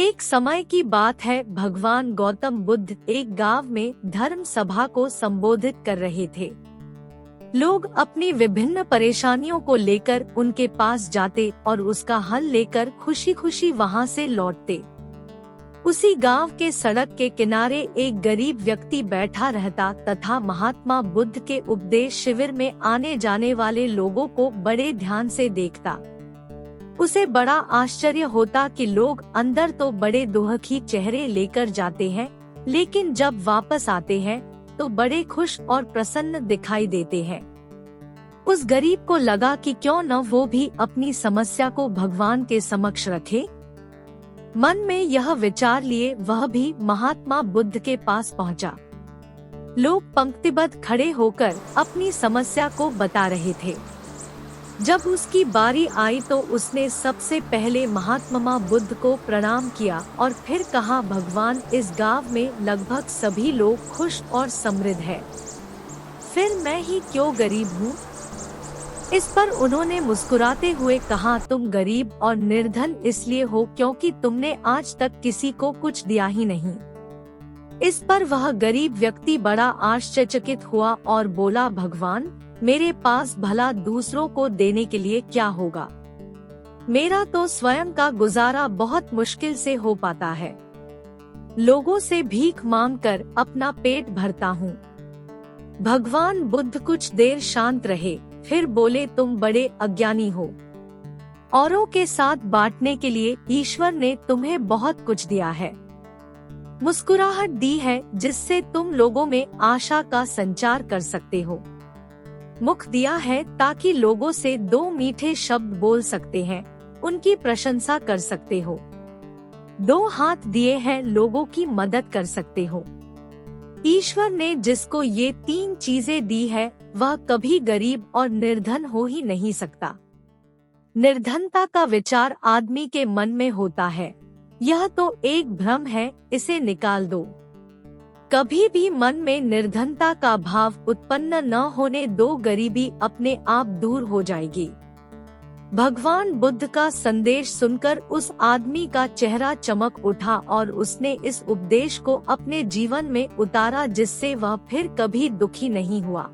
एक समय की बात है, भगवान गौतम बुद्ध एक गांव में धर्म सभा को संबोधित कर रहे थे। लोग अपनी विभिन्न परेशानियों को लेकर उनके पास जाते और उसका हल लेकर खुशी खुशी वहां से लौटते। उसी गांव के सड़क के किनारे एक गरीब व्यक्ति बैठा रहता तथा महात्मा बुद्ध के उपदेश शिविर में आने जाने वाले लोगों को बड़े ध्यान से देखता। उसे बड़ा आश्चर्य होता कि लोग अंदर तो बड़े दुखी चेहरे लेकर जाते हैं, लेकिन जब वापस आते हैं तो बड़े खुश और प्रसन्न दिखाई देते हैं। उस गरीब को लगा कि क्यों न वो भी अपनी समस्या को भगवान के समक्ष रखे। मन में यह विचार लिए वह भी महात्मा बुद्ध के पास पहुंचा। लोग पंक्तिबद्ध खड़े होकर अपनी समस्या को बता रहे थे। जब उसकी बारी आई तो उसने सबसे पहले महात्मा बुद्ध को प्रणाम किया और फिर कहा, भगवान, इस गांव में लगभग सभी लोग खुश और समृद्ध हैं, फिर मैं ही क्यों गरीब हूँ। इस पर उन्होंने मुस्कुराते हुए कहा, तुम गरीब और निर्धन इसलिए हो क्योंकि तुमने आज तक किसी को कुछ दिया ही नहीं। इस पर वह गरीब व्यक्ति बड़ा आश्चर्यचकित हुआ और बोला, भगवान, मेरे पास भला दूसरों को देने के लिए क्या होगा। मेरा तो स्वयं का गुजारा बहुत मुश्किल से हो पाता है। लोगों से भीख मांगकर अपना पेट भरता हूँ। भगवान बुद्ध कुछ देर शांत रहे, फिर बोले, तुम बड़े अज्ञानी हो। औरों के साथ बांटने के लिए ईश्वर ने तुम्हें बहुत कुछ दिया है। मुस्कुराहट दी है जिससे तुम लोगों में आशा का संचार कर सकते हो। मुख दिया है ताकि लोगों से दो मीठे शब्द बोल सकते हैं, उनकी प्रशंसा कर सकते हो। दो हाथ दिए हैं, लोगों की मदद कर सकते हो। ईश्वर ने जिसको ये तीन चीजें दी है वह कभी गरीब और निर्धन हो ही नहीं सकता। निर्धनता का विचार आदमी के मन में होता है, यह तो एक भ्रम है, इसे निकाल दो। कभी भी मन में निर्धनता का भाव उत्पन्न न होने दो, गरीबी अपने आप दूर हो जाएगी। भगवान बुद्ध का संदेश सुनकर उस आदमी का चेहरा चमक उठा और उसने इस उपदेश को अपने जीवन में उतारा, जिससे वह फिर कभी दुखी नहीं हुआ।